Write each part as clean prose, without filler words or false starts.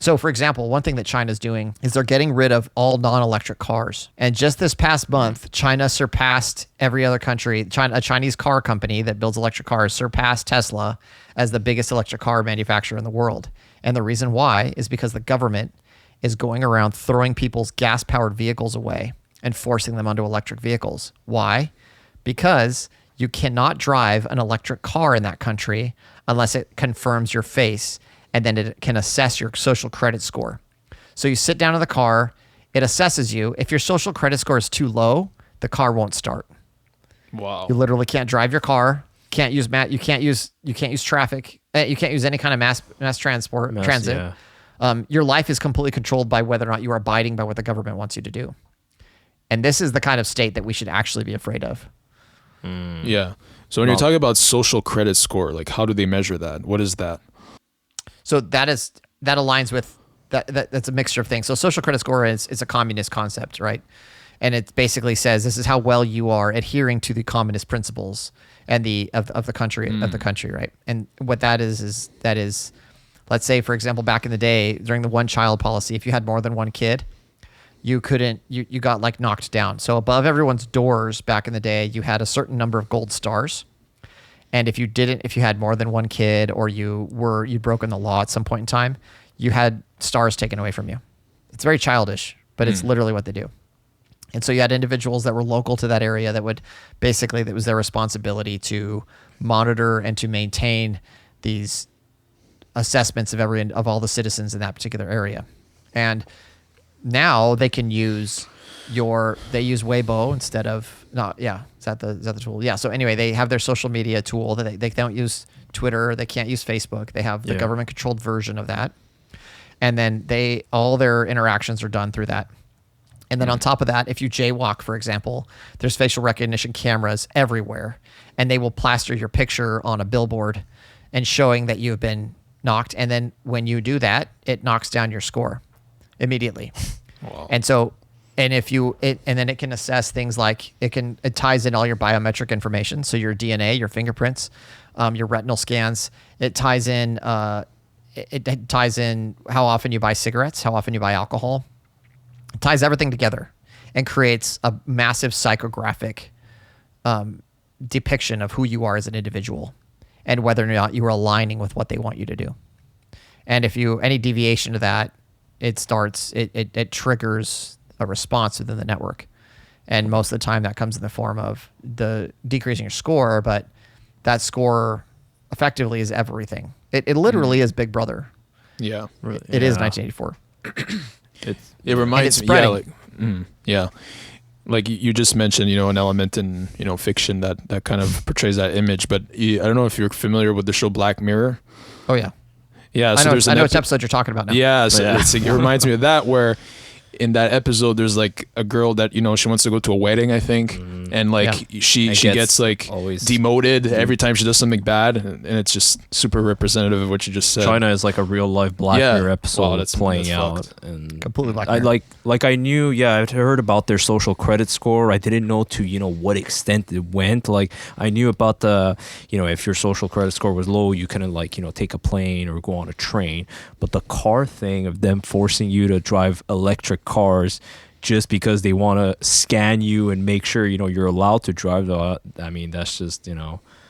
So, for example, one thing that China's doing is they're getting rid of all non-electric cars. And just this past month, China surpassed every other country. A Chinese car company that builds electric cars surpassed Tesla as the biggest electric car manufacturer in the world. And the reason why is because the government is going around throwing people's gas-powered vehicles away and forcing them onto electric vehicles. Why? Because you cannot drive an electric car in that country unless it confirms your face, and then it can assess your social credit score. So you sit down in the car, it assesses you. If your social credit score is too low, the car won't start. Wow. You literally can't drive your car. You can't use traffic. You can't use any kind of mass transit. Yeah. Your life is completely controlled by whether or not you are abiding by what the government wants you to do. And this is the kind of state that we should actually be afraid of. Yeah. So when you're talking about social credit score, like how do they measure that? What is that? So that aligns with that's a mixture of things. So social credit score is a communist concept, right? And it basically says this is how well you are adhering to the communist principles and of the country, right? And what that is let's say, for example, back in the day during the one child policy, if you had more than one kid, you got like knocked down. So above everyone's doors back in the day, you had a certain number of gold stars. And if you had more than one kid or you'd broken the law at some point in time, you had stars taken away from you. It's very childish, but it's literally what they do. And so you had individuals that were local to that area that was their responsibility to monitor and to maintain these assessments of all the citizens in that particular area. And now they can use Weibo instead of is that the tool? Yeah. So anyway, they have their social media tool that they don't use Twitter. They can't use Facebook. They have the government controlled version of that. And then all their interactions are done through that. And then on top of that, if you jaywalk, for example, there's facial recognition cameras everywhere, and they will plaster your picture on a billboard and showing that you've been knocked. And then when you do that, it knocks down your score immediately. Wow. And so, and then it can assess things like it ties in all your biometric information. So your DNA, your fingerprints, your retinal scans, it ties in how often you buy cigarettes, how often you buy alcohol. It ties everything together and creates a massive psychographic depiction of who you are as an individual and whether or not you are aligning with what they want you to do. And if any deviation to that, it triggers a response within the network. And most of the time that comes in the form of the decreasing your score, but that score effectively is everything. It literally is Big Brother. Yeah. It is 1984. It reminds me, like you just mentioned, an element in fiction that kind of portrays that image. But I don't know if you're familiar with the show Black Mirror. Oh yeah, yeah. So I know which episode you're talking about now. Yeah, so it reminds me of that, where in that episode there's like a girl that she wants to go to a wedding, I think, and like she gets like demoted every time she does something bad, and it's just super representative of what you just said. China is like a real life Black Mirror episode that's playing out, fucked. And completely Black Mirror. I knew, I'd heard about their social credit score. I didn't know to what extent it went. Like I knew about the if your social credit score was low, you couldn't take a plane or go on a train. But the car thing of them forcing you to drive electric cars just because they want to scan you and make sure you're allowed to drive. That's just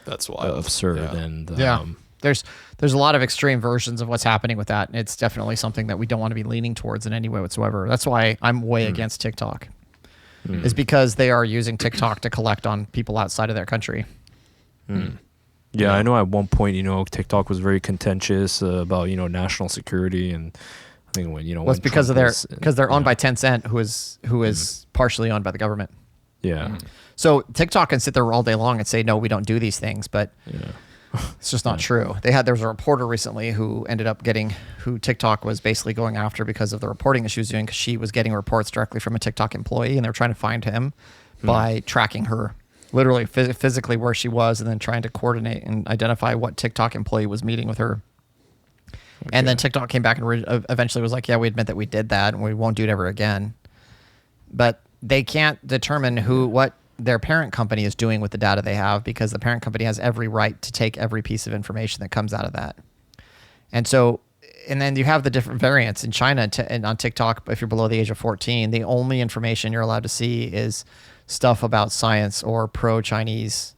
that's wild. Absurd. Yeah. And there's a lot of extreme versions of what's happening with that, and it's definitely something that we don't want to be leaning towards in any way whatsoever. That's why I'm way against TikTok, is because they are using TikTok to collect on people outside of their country. Yeah, I know at one point TikTok was very contentious about national security, and I think when well, it's because they're owned by Tencent, who is partially owned by the government. Yeah. So TikTok can sit there all day long and say, no, we don't do these things, but it's just not true. There was a reporter recently who ended up who TikTok was basically going after because of the reporting that she was doing, because she was getting reports directly from a TikTok employee, and they were trying to find him by tracking her literally physically where she was, and then trying to coordinate and identify what TikTok employee was meeting with her. Okay. And then TikTok came back and eventually was like, yeah, we admit that we did that and we won't do it ever again. But they can't determine what their parent company is doing with the data they have, because the parent company has every right to take every piece of information that comes out of that. And so and then you have the different variants in China and on TikTok. If you're below the age of 14, the only information you're allowed to see is stuff about science or pro-Chinese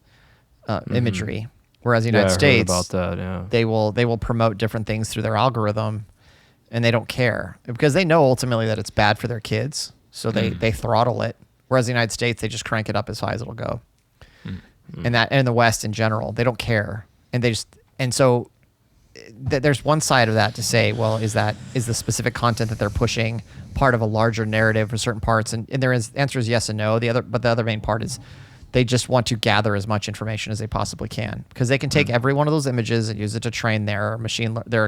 imagery. Whereas the United States, I heard about that, yeah. they will promote different things through their algorithm, and they don't care because they know ultimately that it's bad for their kids. So they throttle it. Whereas the United States, they just crank it up as high as it'll go. And that in the West in general, they don't care, and so there's one side of that to say, well, is the specific content that they're pushing part of a larger narrative for certain parts? And there is answer is yes and no. The other main part is they just want to gather as much information as they possibly can because they can take every one of those images and use it to train their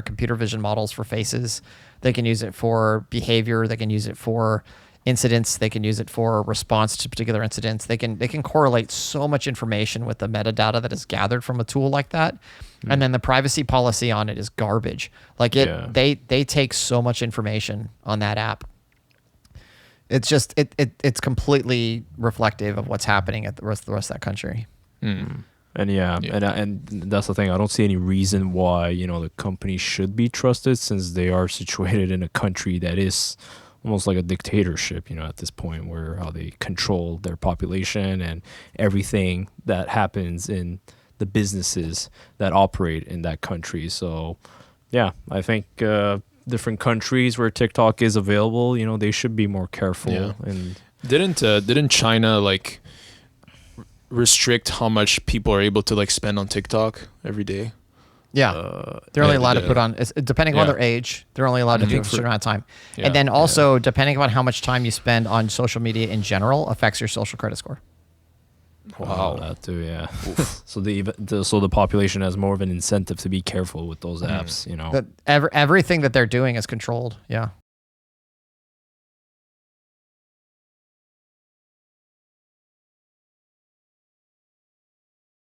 computer vision models for faces. They can use it for behavior. They can use it for incidents. They can use it for response to particular incidents. They can correlate so much information with the metadata that is gathered from a tool like that. And then the privacy policy on it is garbage. Like they take so much information on that app. It's just it's completely reflective of what's happening at the rest of that country. And and that's the thing. I don't see any reason why the company should be trusted since they are situated in a country that is almost like a dictatorship, at this point, where how they control their population and everything that happens in the businesses that operate in that country. So, yeah, I think different countries where TikTok is available, they should be more careful. Yeah. And didn't China restrict how much people are able to spend on TikTok every day? Yeah, they're only allowed to put on, depending on their age, they're only allowed to do it for a certain amount of time. And then also, depending on how much time you spend on social media in general, affects your social credit score. Wow. That too, yeah. So the population has more of an incentive to be careful with those apps, Everything that they're doing is controlled. Yeah.